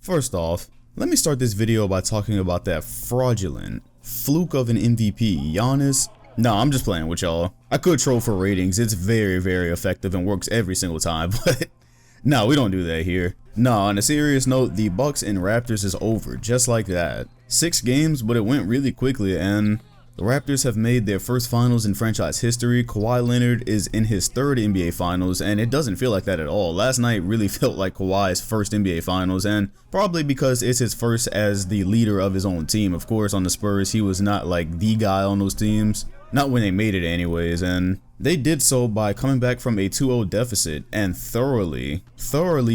First off, let me start this video by talking about that fraudulent fluke of an MVP, Giannis. No, I'm just playing with y'all. I could troll for ratings. It's very, very effective and works every single time, but no, we don't do that here. No, on a serious note, the Bucks and Raptors is over, just like that. 6 games, but it went really quickly, and the Raptors have made their first finals in franchise history. Kawhi Leonard is in his 3rd NBA finals, and it doesn't feel like that at all. Last night really felt like Kawhi's first NBA finals, and probably because it's his first as the leader of his own team. Of course, on the Spurs, he was not like the guy on those teams. Not when they made it anyways, and they did so by coming back from a 2-0 deficit and thoroughly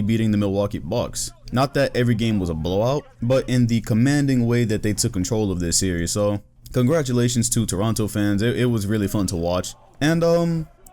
beating the Milwaukee Bucks. Not that every game was a blowout, but in the commanding way that they took control of this series. So congratulations to Toronto fans. It was really fun to watch. And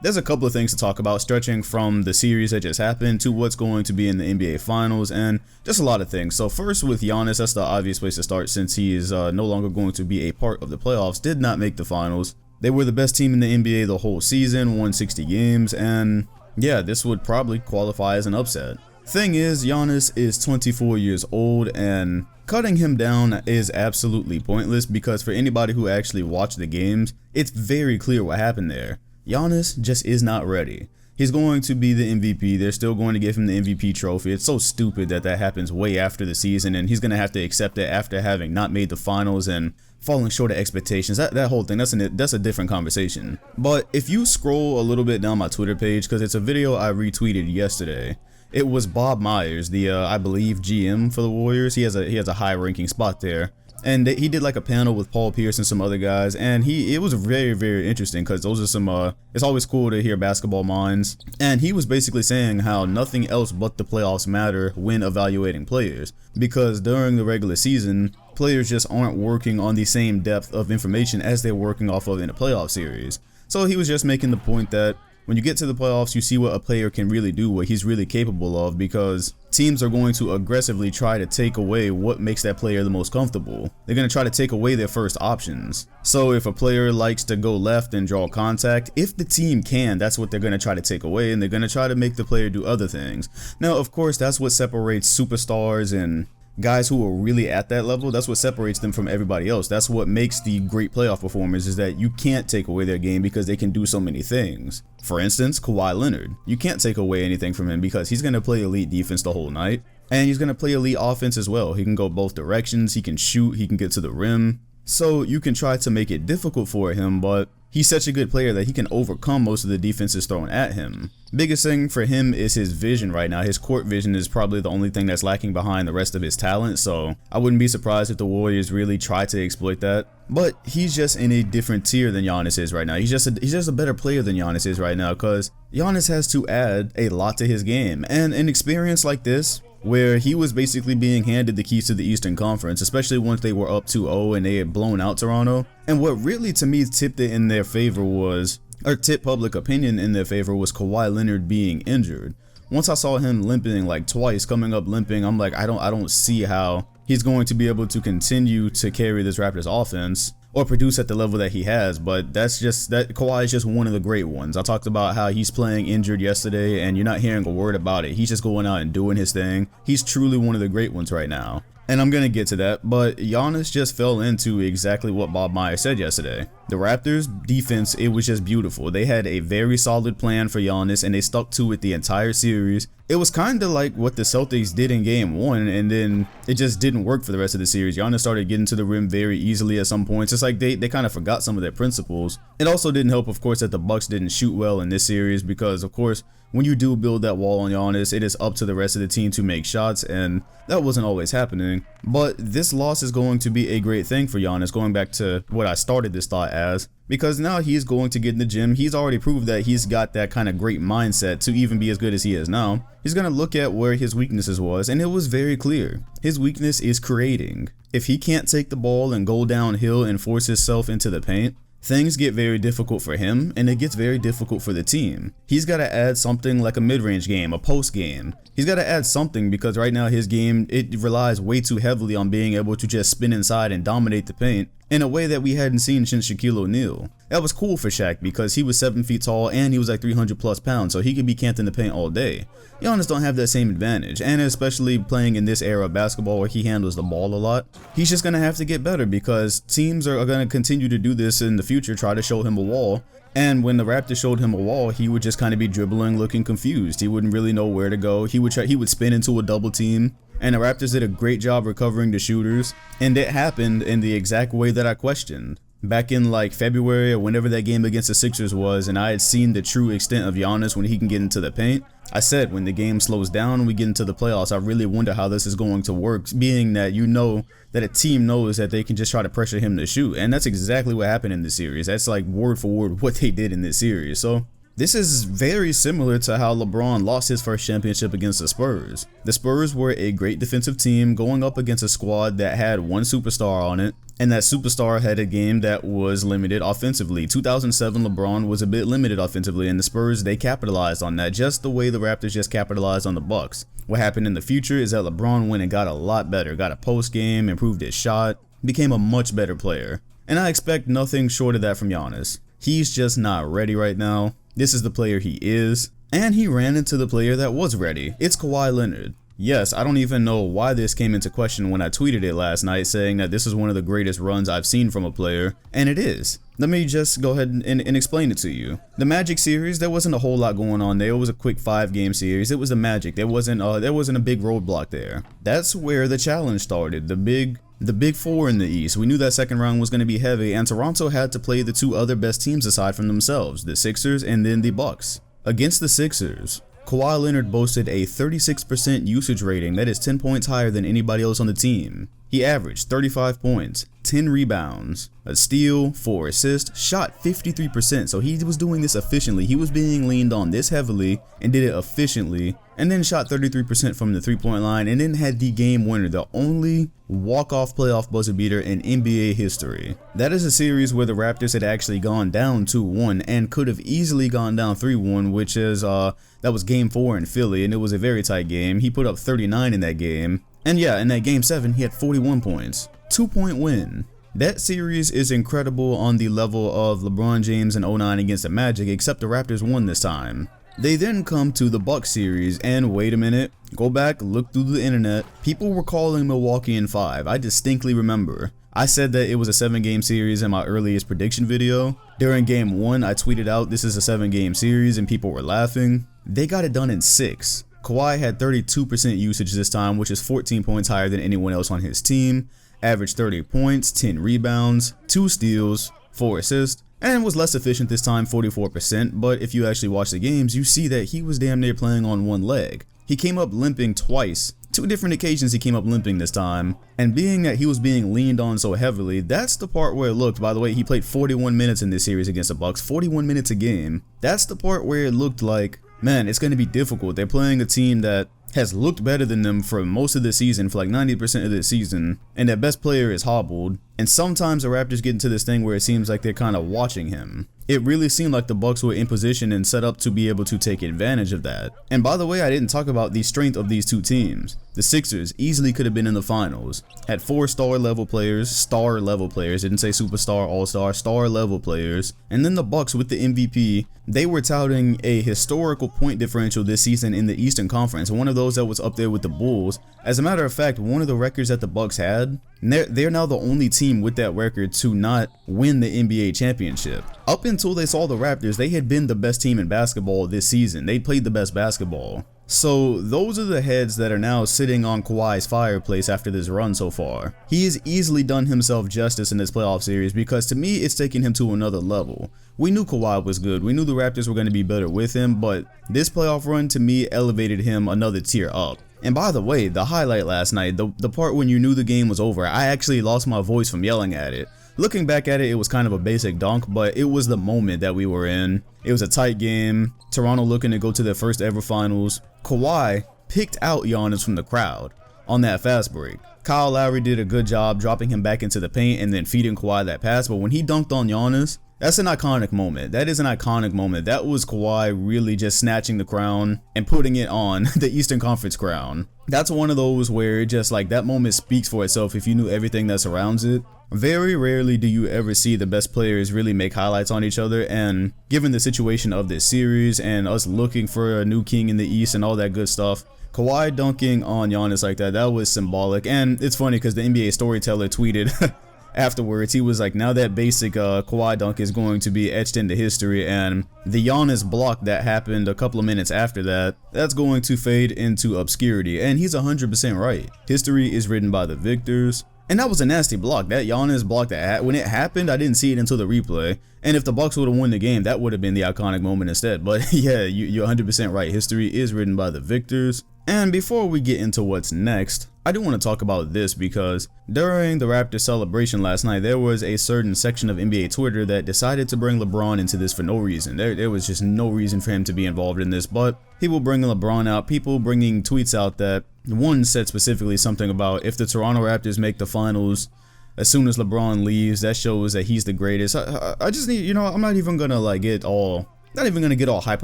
there's a couple of things to talk about, stretching from the series that just happened to what's going to be in the NBA Finals, and just a lot of things. So first with Giannis, that's the obvious place to start since he is no longer going to be a part of the playoffs, did not make the finals. They were the best team in the NBA the whole season, won 60 games, and yeah, this would probably qualify as an upset. Thing is, Giannis is 24 years old, and cutting him down is absolutely pointless because for anybody who actually watched the games, it's very clear what happened there. Giannis just is not ready. He's going to be the MVP. They're still going to give him the MVP trophy. It's so stupid that that happens way after the season, and he's going to have to accept it after having not made the finals and falling short of expectations. That whole thing, that's a different conversation. But if you scroll a little bit down my Twitter page, because it's a video I retweeted yesterday, it was Bob Myers, the I believe GM for the Warriors. He has a high ranking spot there, and he did like a panel with Paul Pierce and some other guys, and it was very, very interesting because those are some it's always cool to hear basketball minds. And he was basically saying how nothing else but the playoffs matter when evaluating players, because during the regular season players just aren't working on the same depth of information as they're working off of in a playoff series. So he was just making the point that when you get to the playoffs, you see what a player can really do, what he's really capable of, because teams are going to aggressively try to take away what makes that player the most comfortable. They're going to try to take away their first options. So if a player likes to go left and draw contact, if the team can, that's what they're going to try to take away, and they're going to try to make the player do other things. Now, of course, that's what separates superstars and guys who are really at that level. That's what separates them from everybody else. That's what makes the great playoff performers, is that you can't take away their game because they can do so many things. For instance, Kawhi Leonard. You can't take away anything from him because he's going to play elite defense the whole night, and he's going to play elite offense as well. He can go both directions, he can shoot, he can get to the rim. So you can try to make it difficult for him, but he's such a good player that he can overcome most of the defenses thrown at him. Biggest thing for him is his vision right now. His court vision is probably the only thing that's lacking behind the rest of his talent, so I wouldn't be surprised if the Warriors really try to exploit that. But he's just in a different tier than Giannis is right now. He's just a better player than Giannis is right now, because Giannis has to add a lot to his game. And an experience like this, where he was basically being handed the keys to the Eastern Conference, especially once they were up 2-0 and they had blown out Toronto. And what really to me tipped it in their favor was, or tipped public opinion in their favor, was Kawhi Leonard being injured. Once I saw him limping like twice, coming up limping, I'm like, I don't see how he's going to be able to continue to carry this Raptors offense or produce at the level that he has. But that's just that Kawhi is just one of the great ones. I talked about how he's playing injured yesterday and you're not hearing a word about it. He's just going out and doing his thing. He's truly one of the great ones right now. And I'm going to get to that, but Giannis just fell into exactly what Bob Myers said yesterday. The Raptors defense, it was just beautiful. They had a very solid plan for Giannis and they stuck to it the entire series. It was kind of like what the Celtics did in game 1, and then it just didn't work for the rest of the series. Giannis started getting to the rim very easily at some points. It's like they kind of forgot some of their principles. It also didn't help, of course, that the Bucks didn't shoot well in this series because, of course, when you do build that wall on Giannis, it is up to the rest of the team to make shots, and that wasn't always happening. But this loss is going to be a great thing for Giannis, going back to what I started this thought as, because now he's going to get in the gym. He's already proved that he's got that kind of great mindset to even be as good as he is now. He's going to look at where his weaknesses was, and it was very clear. His weakness is creating. If he can't take the ball and go downhill and force himself into the paint, things get very difficult for him and it gets very difficult for the team. He's got to add something like a mid-range game, a post game. He's got to add something because right now his game, it relies way too heavily on being able to just spin inside and dominate the paint in a way that we hadn't seen since Shaquille O'Neal. That was cool for Shaq because he was 7 feet tall and he was like 300 plus pounds, so he could be camped in the paint all day. Giannis don't have that same advantage, and especially playing in this era of basketball where he handles the ball a lot, he's just going to have to get better because teams are going to continue to do this in the future, try to show him a wall. And when the Raptors showed him a wall, he would just kind of be dribbling, looking confused. He wouldn't really know where to go. He would spin into a double team. And the Raptors did a great job recovering the shooters. And it happened in the exact way that I questioned. Back in like February or whenever that game against the Sixers was, and I had seen the true extent of Giannis when he can get into the paint, I said when the game slows down and we get into the playoffs, I really wonder how this is going to work, being that you know that a team knows that they can just try to pressure him to shoot. And that's exactly what happened in this series. That's like word for word what they did in this series. So this is very similar to how LeBron lost his first championship against the Spurs. The Spurs were a great defensive team going up against a squad that had one superstar on it, and that superstar had a game that was limited offensively. 2007 LeBron was a bit limited offensively, and the Spurs, they capitalized on that just the way the Raptors just capitalized on the Bucks. What happened in the future is that LeBron went and got a lot better, got a post game, improved his shot, became a much better player. And I expect nothing short of that from Giannis. He's just not ready right now. This is the player he is, and he ran into the player that was ready. It's Kawhi Leonard. Yes, I don't even know why this came into question when I tweeted it last night saying that this is one of the greatest runs I've seen from a player, and it is. Let me just go ahead and explain it to you. The Magic series, there wasn't a whole lot going on there. It was a quick 5-game series. It was the Magic. There wasn't a big roadblock there. That's where the challenge started. The big four in the East. We knew that second round was going to be heavy, and Toronto had to play the two other best teams aside from themselves, the Sixers and then the Bucks. Against the Sixers, Kawhi Leonard boasted a 36% usage rating, that is 10 points higher than anybody else on the team. He averaged 35 points, 10 rebounds, a steal, 4 assists, shot 53%, so he was doing this efficiently. He was being leaned on this heavily and did it efficiently, and then shot 33% from the three-point line, and then had the game winner, the only walk-off playoff buzzer beater in NBA history. That is a series where the Raptors had actually gone down 2-1 and could have easily gone down 3-1, which is that was game 4 in Philly, and it was a very tight game. He put up 39 in that game. And yeah, in that game 7, he had 41 points. 2-point win. That series is incredible on the level of LeBron James in 09 against the Magic, except the Raptors won this time. They then come to the Bucks series, and wait a minute, go back, look through the internet. People were calling Milwaukee in 5. I distinctly remember. I said that it was a 7-game series in my earliest prediction video. During game 1, I tweeted out this is a 7-game series, and people were laughing. They got it done in 6. Kawhi had 32% usage this time, which is 14 points higher than anyone else on his team, averaged 30 points, 10 rebounds, 2 steals, 4 assists, and was less efficient this time, 44%, but if you actually watch the games, you see that he was damn near playing on one leg. He came up limping twice. 2 different occasions he came up limping this time, and being that he was being leaned on so heavily, that's the part where it looked, by the way, he played 41 minutes in this series against the Bucks, 41 minutes a game. That's the part where it looked like, man, it's going to be difficult. They're playing a team that has looked better than them for most of the season, for like 90% of the season, and their best player is hobbled. And sometimes the Raptors get into this thing where it seems like they're kind of watching him. It really seemed like the Bucks were in position and set up to be able to take advantage of that. And by the way, I didn't talk about the strength of these two teams. The Sixers easily could have been in the finals. Had 4 star level players, didn't say superstar, all-star, star level players. And then the Bucks with the MVP, they were touting a historical point differential this season in the Eastern Conference, one of those that was up there with the Bulls. As a matter of fact, one of the records that the Bucks had, they're now the only team with that record to not win the NBA championship. Up until they saw the Raptors, they had been the best team in basketball this season. They played the best basketball. So those are the heads that are now sitting on Kawhi's fireplace after this run so far. He has easily done himself justice in this playoff series because to me it's taking him to another level. We knew Kawhi was good, we knew the Raptors were going to be better with him, but this playoff run to me elevated him another tier up. And by the way, the highlight last night, the part when you knew the game was over, I actually lost my voice from yelling at it. Looking back at it, it was kind of a basic dunk, but it was the moment that we were in. It was a tight game, Toronto looking to go to their first ever finals. Kawhi picked out Giannis from the crowd on that fast break. Kyle Lowry did a good job dropping him back into the paint and then feeding Kawhi that pass, but when he dunked on Giannis, That's an iconic moment. That is an iconic moment. That was Kawhi really just snatching the crown and putting it on the Eastern Conference crown. That's one of those where it just like that moment speaks for itself if you knew everything that surrounds it. Very rarely do you ever see the best players really make highlights on each other, and given the situation of this series and us looking for a new king in the East and all that good stuff, Kawhi dunking on Giannis like that was symbolic. And it's funny because the NBA storyteller tweeted afterwards, he was like, now that basic Kawhi dunk is going to be etched into history, and the Giannis block that happened a couple of minutes after that, that's going to fade into obscurity. And he's 100% right. History is written by the victors. And that was a nasty block. That Giannis block when it happened, I didn't see it until the replay. And if the Bucks would have won the game, that would have been the iconic moment instead. But yeah, you're 100% right. History is written by the victors. And before we get into what's next, I do want to talk about this because during the Raptors celebration last night, there was a certain section of NBA Twitter that decided to bring LeBron into this for no reason. There was just no reason for him to be involved in this, but people bringing LeBron out, people bringing tweets out that one said specifically something about if the Toronto Raptors make the finals as soon as LeBron leaves, that shows that he's the greatest. I just need, I'm not even gonna like get all hype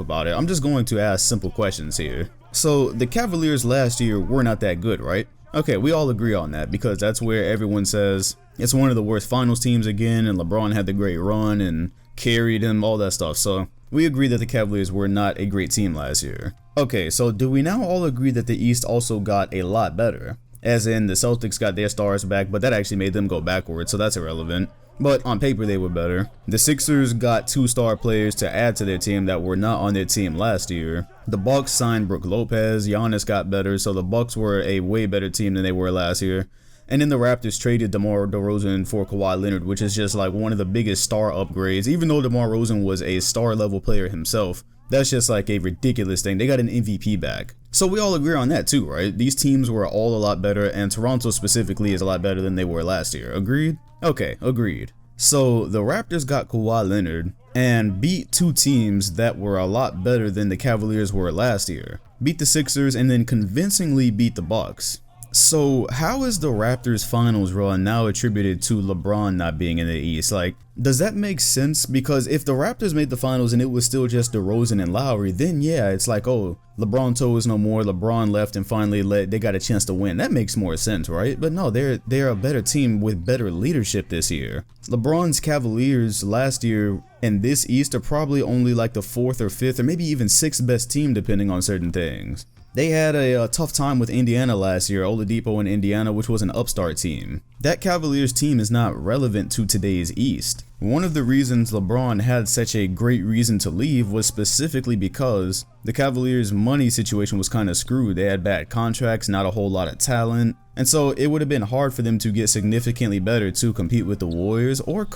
about it. I'm just going to ask simple questions here. So the Cavaliers last year were not that good, right? Okay, we all agree on that because that's where everyone says it's one of the worst finals teams again, and LeBron had the great run and carried him, all that stuff. So we agree that the Cavaliers were not a great team last year. Okay, so do we now all agree that the East also got a lot better? As in the Celtics got their stars back, but that actually made them go backwards, so that's irrelevant. But on paper they were better. The Sixers got 2 star players to add to their team that were not on their team last year. The Bucks signed Brook Lopez, Giannis got better, so the Bucks were a way better team than they were last year. And then the Raptors traded DeMar DeRozan for Kawhi Leonard, which is just like one of the biggest star upgrades. Even though DeMar DeRozan was a star level player himself, that's just like a ridiculous thing. They got an MVP back. So we all agree on that too, right? These teams were all a lot better, and Toronto specifically is a lot better than they were last year. Agreed? Okay, agreed. So the Raptors got Kawhi Leonard and beat 2 teams that were a lot better than the Cavaliers were last year. Beat the Sixers and then convincingly beat the Bucks. So how is the Raptors finals run now attributed to LeBron not being in the East? Like, does that make sense? Because if the Raptors made the finals and it was still just DeRozan and Lowry, then yeah, it's like, oh, LeBron toes no more, LeBron left and finally they got a chance to win. That makes more sense, right? But no, they're a better team with better leadership this year. LeBron's Cavaliers last year and this East are probably only like the 4th or 5th or maybe even 6th best team depending on certain things. They had a tough time with Indiana last year, Oladipo in Indiana, which was an upstart team. That Cavaliers team is not relevant to today's East. One of the reasons LeBron had such a great reason to leave was specifically because the Cavaliers' money situation was kind of screwed. They had bad contracts, not a whole lot of talent, and so it would have been hard for them to get significantly better to compete with the Warriors or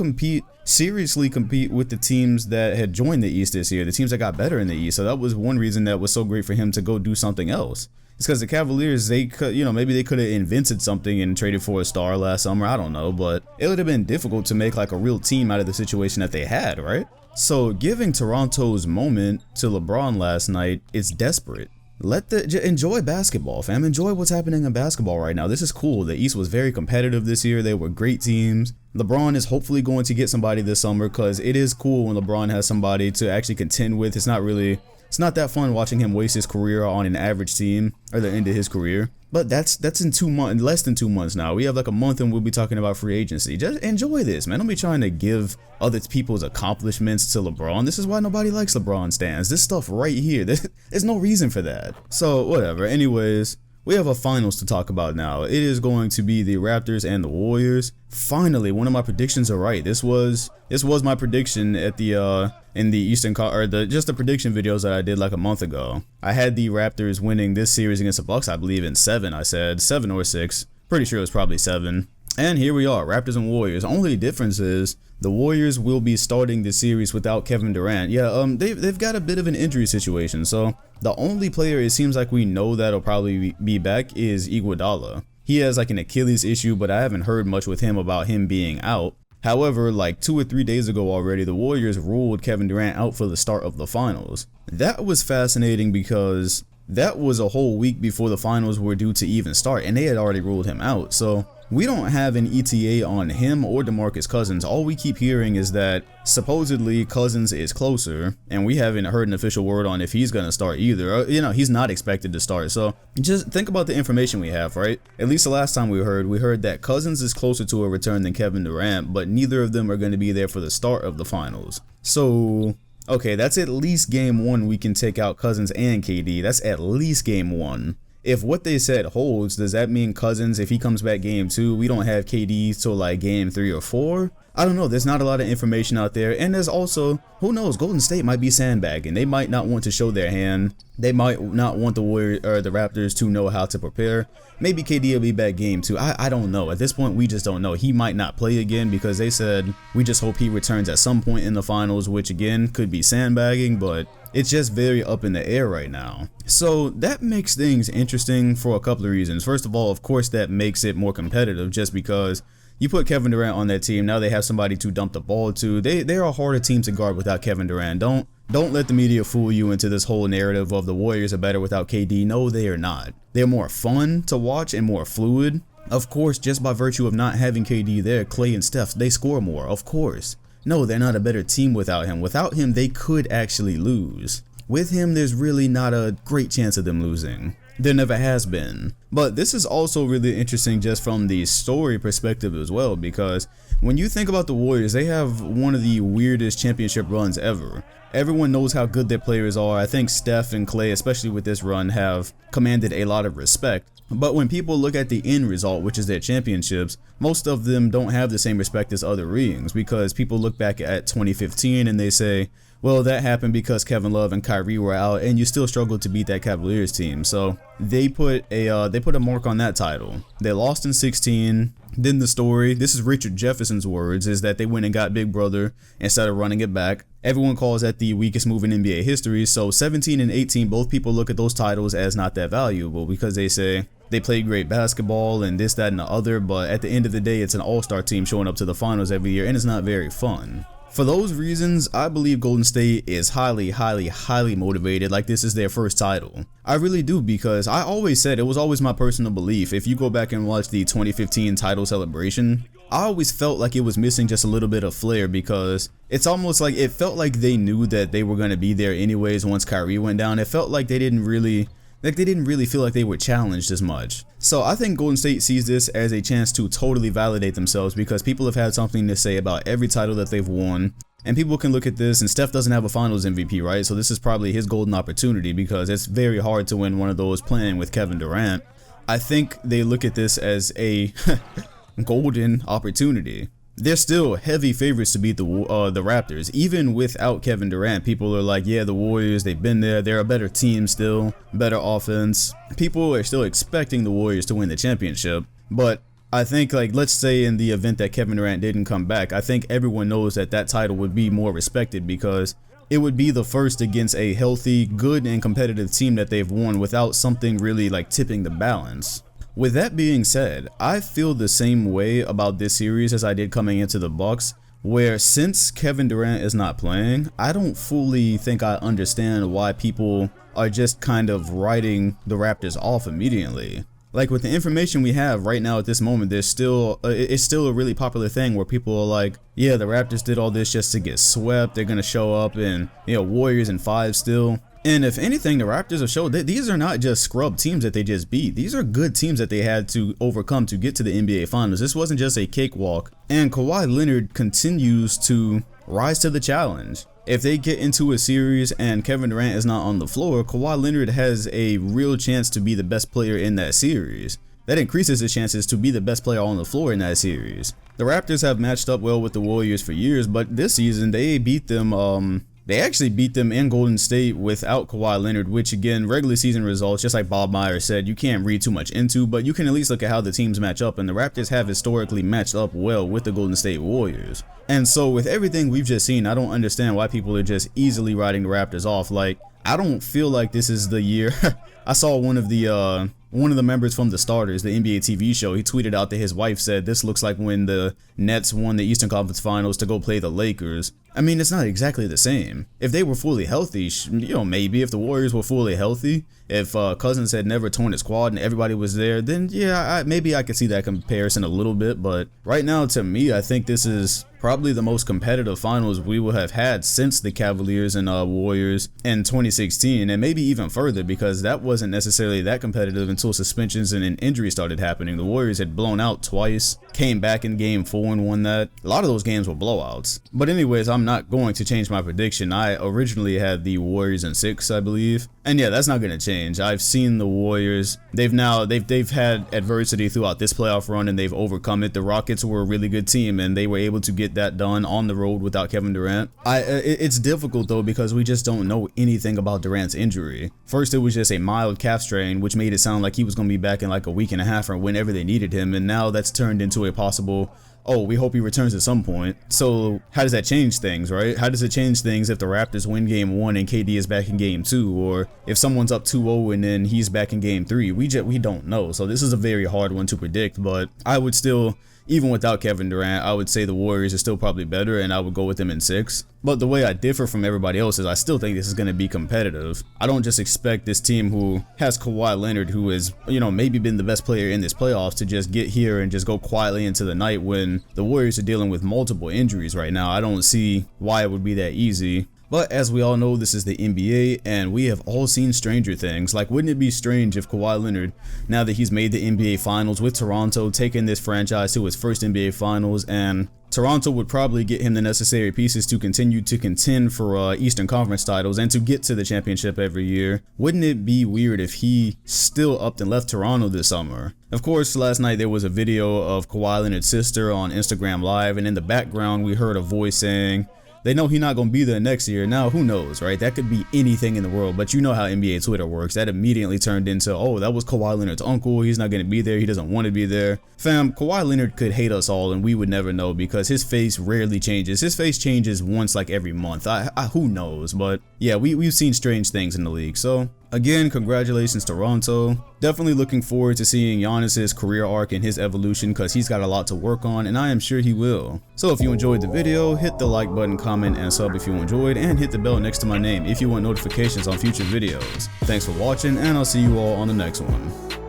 seriously compete with the teams that had joined the East this year, the teams that got better in the East. So that was one reason that was so great for him to go do something else. It's because the Cavaliers, they could, maybe they could have invented something and traded for a star last summer, I don't know, but it would have been difficult to make like a real team out of the situation that they had, right? So giving Toronto's moment to LeBron last night is desperate. Enjoy basketball, fam. Enjoy what's happening in basketball right now. This is cool. The East was very competitive this year. They were great teams. LeBron is hopefully going to get somebody this summer because it is cool when LeBron has somebody to actually contend with. It's not that fun watching him waste his career on an average team or the end of his career. But that's in 2 months, less than 2 months now. We have like a month and we'll be talking about free agency. Just enjoy this, man. Don't be trying to give other people's accomplishments to LeBron. This is why nobody likes LeBron stans. This stuff right here, there's no reason for that. So whatever. Anyways, we have a finals to talk about now. It is going to be the Raptors and the Warriors. Finally, one of my predictions are right. This was my prediction at the in the Eastern just the prediction videos that I did like a month ago. I had the Raptors winning this series against the Bucks, I believe in 7. I said 7 or 6. Pretty sure it was probably 7. And here we are, Raptors and Warriors. Only difference is the Warriors will be starting the series without Kevin Durant. Yeah, they've got a bit of an injury situation. So the only player it seems like we know that'll probably be back is Iguodala. He has like an Achilles issue, but I haven't heard much with him about him being out. However, like 2 or 3 days ago already, the Warriors ruled Kevin Durant out for the start of the finals. That was fascinating because that was a whole week before the finals were due to even start, and they had already ruled him out. So we don't have an ETA on him or DeMarcus Cousins. All we keep hearing is that supposedly Cousins is closer, and we haven't heard an official word on if he's going to start either. You know, he's not expected to start. So just think about the information we have, right? At least the last time we heard that Cousins is closer to a return than Kevin Durant, but neither of them are going to be there for the start of the finals. So okay, that's at least game 1 we can take out Cousins and KD. That's at least game 1. If what they said holds, does that mean Cousins, if he comes back game 2, we don't have KD till like game 3 or 4? I don't know. There's not a lot of information out there. And there's also, who knows, Golden State might be sandbagging. They might not want to show their hand. They might not want the Warriors or the Raptors to know how to prepare. Maybe KD will be back game 2. I don't know. At this point, we just don't know. He might not play again because they said we just hope he returns at some point in the finals, which again could be sandbagging, but it's just very up in the air right now. So that makes things interesting for a couple of reasons. First of all, of course, that makes it more competitive just because you put Kevin Durant on that team. Now they have somebody to dump the ball to. They're a harder team to guard without Kevin Durant. Don't let the media fool you into this whole narrative of the Warriors are better without KD. No, they are not. They're more fun to watch and more fluid. Of course, just by virtue of not having KD there, Klay and Steph, they score more, of course. No, they're not a better team without him. Without him, they could actually lose. With him, there's really not a great chance of them losing. There never has been. But this is also really interesting just from the story perspective as well, because when you think about the Warriors, they have one of the weirdest championship runs ever. Everyone knows how good their players are. I think Steph and Klay, especially with this run, have commanded a lot of respect. But when people look at the end result, which is their championships, most of them don't have the same respect as other rings, because people look back at 2015 and they say, well, that happened because Kevin Love and Kyrie were out, and you still struggled to beat that Cavaliers team. So they put a mark on that title. They lost in 16. Then the story, this is Richard Jefferson's words, is that they went and got Big Brother instead of running it back. Everyone calls that the weakest move in NBA history. So 17 and 18, both people look at those titles as not that valuable because they say they played great basketball and this, that, and the other. But at the end of the day, it's an all-star team showing up to the finals every year, and it's not very fun. For those reasons, I believe Golden State is highly motivated, like this is their first title. I really do, because I always said, it was always my personal belief, if you go back and watch the 2015 title celebration, I always felt like it was missing just a little bit of flair, because it's almost like it felt like they knew that they were going to be there anyways once Kyrie went down. It felt like they didn't really feel like they were challenged as much. So I think Golden State sees this as a chance to totally validate themselves, because people have had something to say about every title that they've won. And people can look at this, and Steph doesn't have a finals MVP, right? So this is probably his golden opportunity, because it's very hard to win one of those playing with Kevin Durant. I think they look at this as a golden opportunity. They're still heavy favorites to beat the Raptors. Even without Kevin Durant, people are like, yeah, the Warriors, they've been there. They're a better team still, better offense. People are still expecting the Warriors to win the championship. But I think, like, let's say in the event that Kevin Durant didn't come back, I think everyone knows that that title would be more respected, because it would be the first against a healthy, good, and competitive team that they've won without something really like tipping the balance. With that being said, I feel the same way about this series as I did coming into the Bucks, where since Kevin Durant is not playing, I don't fully think I understand why people are just kind of writing the Raptors off immediately. Like, with the information we have right now at this moment, there's still it's still a really popular thing where people are like, yeah, the Raptors did all this just to get swept. They're gonna show up and, you know, Warriors in 5 still. And if anything, the Raptors have showed that these are not just scrub teams that they just beat. These are good teams that they had to overcome to get to the NBA Finals. This wasn't just a cakewalk. And Kawhi Leonard continues to rise to the challenge. If they get into a series and Kevin Durant is not on the floor, Kawhi Leonard has a real chance to be the best player in that series. That increases his chances to be the best player on the floor in that series. The Raptors have matched up well with the Warriors for years, but this season they beat them, they actually beat them in Golden State without Kawhi Leonard, which again, regular season results, just like Bob Myers said, you can't read too much into, but you can at least look at how the teams match up, and the Raptors have historically matched up well with the Golden State Warriors. And so with everything we've just seen, I don't understand why people are just easily writing the Raptors off. Like, I don't feel like this is the year. I saw one of the members from The Starters, the NBA TV show, he tweeted out that his wife said this looks like when the Nets won the Eastern Conference Finals to go play the Lakers. I mean, it's not exactly the same. If they were fully healthy, you know, maybe if the Warriors were fully healthy If Cousins had never torn his quad and everybody was there, then yeah, maybe I could see that comparison a little bit. But right now, to me, I think this is probably the most competitive finals we will have had since the Cavaliers and Warriors in 2016, and maybe even further, because that wasn't necessarily that competitive until suspensions and injuries started happening. The Warriors had blown out twice, came back in game 4 and won that. A lot of those games were blowouts. But anyways, I'm not going to change my prediction. I originally had the Warriors in 6, I believe. And yeah, that's not going to change. I've seen the Warriors. They've had adversity throughout this playoff run and they've overcome it. The Rockets were a really good team and they were able to get that done on the road without Kevin Durant. It's difficult though because we just don't know anything about Durant's injury. First, it was just a mild calf strain, which made it sound like he was going to be back in like a week and a half or whenever they needed him. And now that's turned into a possible, oh, we hope he returns at some point. So how does that change things, right? How does it change things if the Raptors win game 1 and KD is back in game 2, or if someone's up 2-0 and then he's back in game 3? We don't know. So this is a very hard one to predict, but I would still, even without Kevin Durant, I would say the Warriors are still probably better and I would go with them in 6. But the way I differ from everybody else is I still think this is going to be competitive. I don't just expect this team who has Kawhi Leonard, who has, maybe been the best player in this playoffs, to just get here and just go quietly into the night when the Warriors are dealing with multiple injuries right now. I don't see why it would be that easy. But as we all know, this is the NBA, and we have all seen stranger things. Like, wouldn't it be strange if Kawhi Leonard, now that he's made the NBA Finals with Toronto, taking this franchise to his first NBA Finals, and Toronto would probably get him the necessary pieces to continue to contend for Eastern Conference titles and to get to the championship every year. Wouldn't it be weird if he still upped and left Toronto this summer? Of course, last night there was a video of Kawhi Leonard's sister on Instagram Live, and in the background we heard a voice saying, they know he's not going to be there next year. Now, who knows, right? That could be anything in the world, but you know how NBA Twitter works. That immediately turned into, oh, that was Kawhi Leonard's uncle. He's not going to be there. He doesn't want to be there. Fam, Kawhi Leonard could hate us all and we would never know because his face rarely changes. His face changes once like every month. Who knows? But yeah, we've seen strange things in the league. So again, congratulations Toronto. Definitely looking forward to seeing Giannis's career arc and his evolution because he's got a lot to work on and I am sure he will. So if you enjoyed the video, hit the like button, comment, and sub if you enjoyed, and hit the bell next to my name if you want notifications on future videos. Thanks for watching and I'll see you all on the next one.